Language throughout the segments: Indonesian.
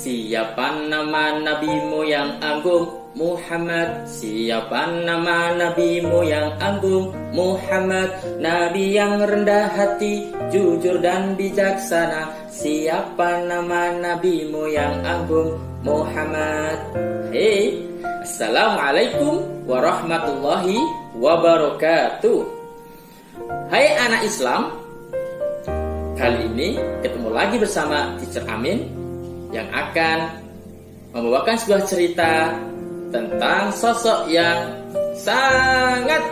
Siapa nama nabimu yang agung? Muhammad. Siapa nama nabimu yang agung? Muhammad. Nabi yang rendah hati, jujur dan bijaksana. Siapa nama nabimu yang agung? Muhammad. Hei, assalamualaikum warahmatullahi wabarakatuh. Hai anak Islam, kali ini ketemu lagi bersama Teacher Amin yang akan membawakan sebuah cerita tentang sosok yang sangat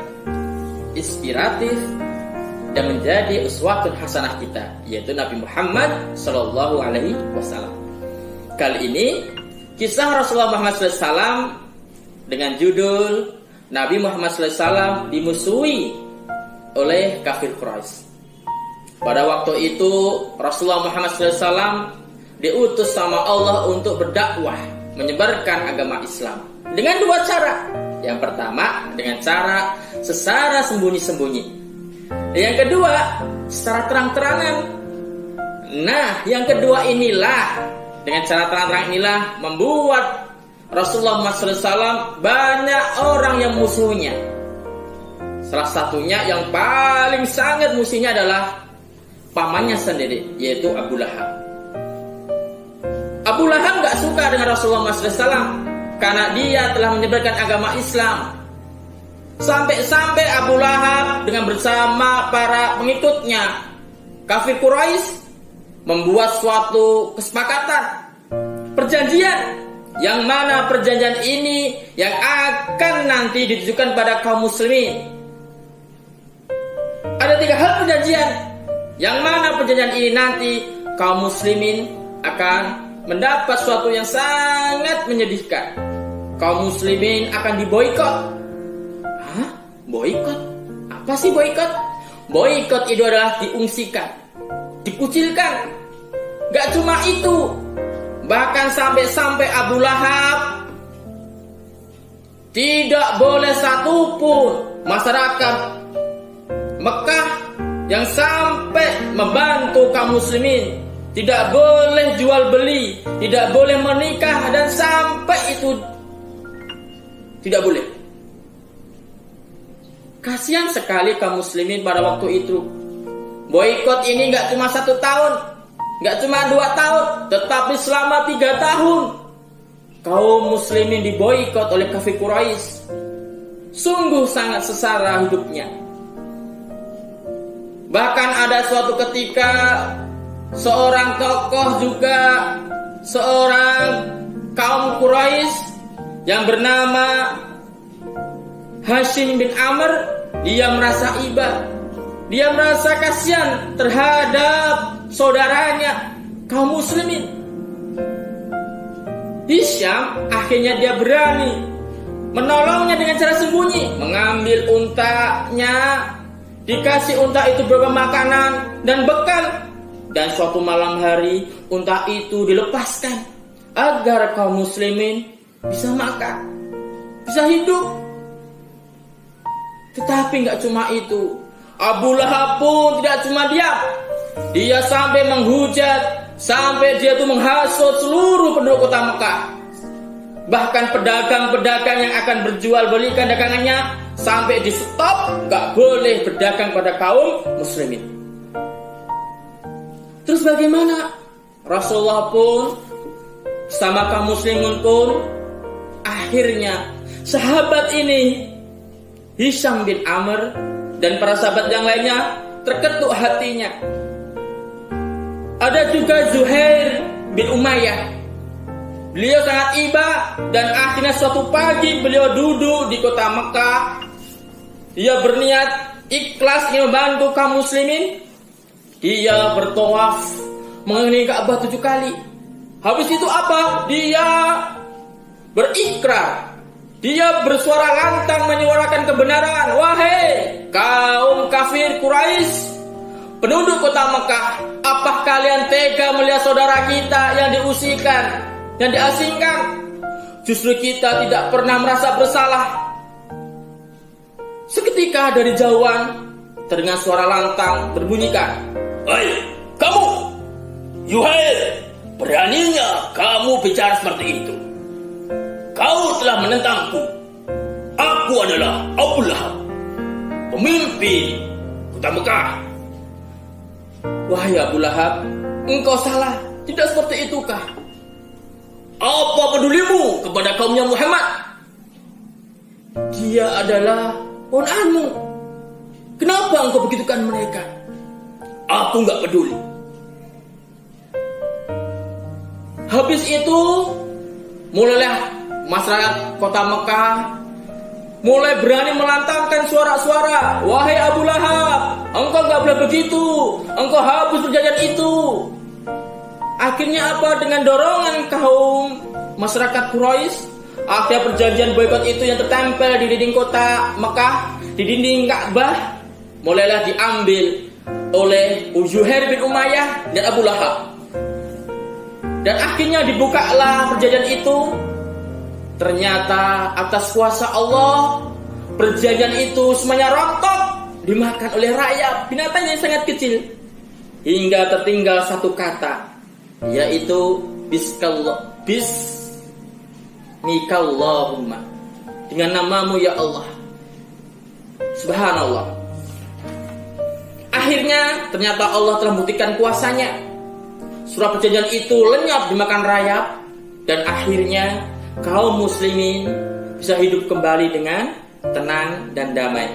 inspiratif dan menjadi uswatun hasanah kita, yaitu Nabi Muhammad Sallallahu Alaihi Wasallam. Kali ini kisah Rasulullah Muhammad SAW dengan judul Nabi Muhammad SAW dimusuhi oleh kafir Quraisy. Pada waktu itu Rasulullah Muhammad SAW diutus sama Allah untuk berdakwah, menyebarkan agama Islam dengan dua cara. Yang pertama dengan cara secara sembunyi-sembunyi. Yang kedua secara terang-terangan. Nah, yang kedua inilah, dengan cara terang-terang inilah membuat Rasulullah Muhammad SAW banyak orang yang musuhnya. Salah satunya yang paling sangat musuhnya adalah pamannya sendiri, yaitu Abu Lahab. Abu Lahab gak suka dengan Rasulullah SAW karena dia telah menyebarkan agama Islam. Sampai-sampai Abu Lahab dengan bersama para pengikutnya kafir Quraisy membuat suatu kesepakatan, perjanjian, yang mana perjanjian ini yang akan nanti ditujukan pada kaum muslimin. Ada 3 hal perjanjian, yang mana perjanjian ini nanti kaum muslimin akan mendapat sesuatu yang sangat menyedihkan. Kaum muslimin akan diboikot. Hah? Boikot? Apa sih boikot? Boikot itu adalah diungsikan, dikucilkan. Gak cuma itu, bahkan sampai Abu Lahab tidak boleh satupun masyarakat Mekah yang sampai membantu kaum muslimin. Tidak boleh jual beli, tidak boleh menikah, dan sampai itu tidak boleh. Kasihan sekali kaum muslimin pada waktu itu. Boikot ini gak cuma 1 tahun, gak cuma 2 tahun, tetapi selama 3 tahun kaum muslimin diboikot oleh kafir Quraisy. Sungguh sangat sengsara hidupnya. Bahkan ada suatu ketika seorang tokoh juga, seorang kaum Quraisy yang bernama Hashim bin Amr, dia merasa iba, dia merasa kasihan terhadap saudaranya kaum muslimin. Hisham akhirnya dia berani menolongnya dengan cara sembunyi, mengambil untanya, dikasih unta itu beberapa makanan dan bekal. Dan suatu malam hari unta itu dilepaskan agar kaum muslimin bisa makan, bisa hidup. Tetapi gak cuma itu, Abu Lahab pun tidak cuma diam. Dia sampai menghujat, sampai dia tuh menghasut seluruh penduduk kota Mekah. Bahkan pedagang-pedagang yang akan berjual belikan dagangannya sampai di stop, gak boleh berdagang pada kaum muslimin. Terus bagaimana? Rasulullah pun sama kaum muslimin pun akhirnya sahabat ini, Hisham bin Amr dan para sahabat yang lainnya, terketuk hatinya. Ada juga Zuhair bin Umayyah. Beliau sangat iba, dan akhirnya suatu pagi beliau duduk di kota Mekah. Dia berniat ikhlas ingin membantu kaum muslimin. Dia bertawaf mengelilingi Ka'bah 7 kali. Habis itu apa? Dia berikrar. Dia bersuara lantang menyuarakan kebenaran. Wahai kaum kafir Quraisy, penduduk kota Mekah, apa kalian tega melihat saudara kita yang diusirkan, yang diasingkan? Justru kita tidak pernah merasa bersalah. Seketika dari jauhan terdengar suara lantang berbunyikan, "Hei, kamu, Yuhair, Beraninya kamu bicara seperti itu. Kau telah menentangku. Aku adalah Abu Lahab, pemimpin kota Mekah. Wahai Abu Lahab, engkau salah. Tidak seperti itukah? Apa pedulimu kepada kaumnya Muhammad? Dia adalah ponanmu. Kenapa engkau begitukan mereka? Aku nggak peduli. Habis itu, mulailah masyarakat kota Mekah mulai berani melantangkan suara-suara. Wahai Abu Lahab, engkau nggak boleh begitu. Engkau hapus perjanjian itu. Akhirnya apa? Dengan dorongan kaum masyarakat Quraisy, akhirnya perjanjian boikot itu yang tertempel di dinding kota Mekah, di dinding Ka'bah, mulailah diambil oleh Zuhair bin Umayyah dan Abu Lahab. Dan akhirnya dibukalah perjanjian itu. Ternyata atas kuasa Allah, perjanjian itu semuanya rontok, dimakan oleh rakyat, binatang yang sangat kecil. Hingga tertinggal satu kata, yaitu Bismikallahumma, dengan namamu ya Allah. Subhanallah. Akhirnya ternyata Allah telah membuktikan kuasanya. Surah perjanjian itu lenyap dimakan rayap. Dan akhirnya kaum muslimin bisa hidup kembali dengan tenang dan damai.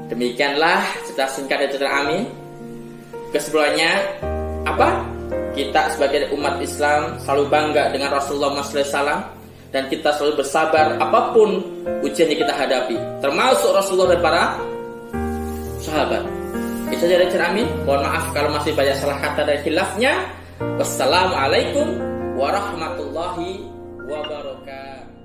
Demikianlah cerita singkat dari cerita Amin. Kesimpulannya apa? Kita sebagai umat Islam selalu bangga dengan Rasulullah SAW, dan kita selalu bersabar apapun ujian yang kita hadapi, termasuk Rasulullah dan para sahabat. Itu saja dari cerita Amin. Mohon maaf kalau masih banyak salah kata dan khilafnya. Wassalamualaikum warahmatullahi wabarakatuh.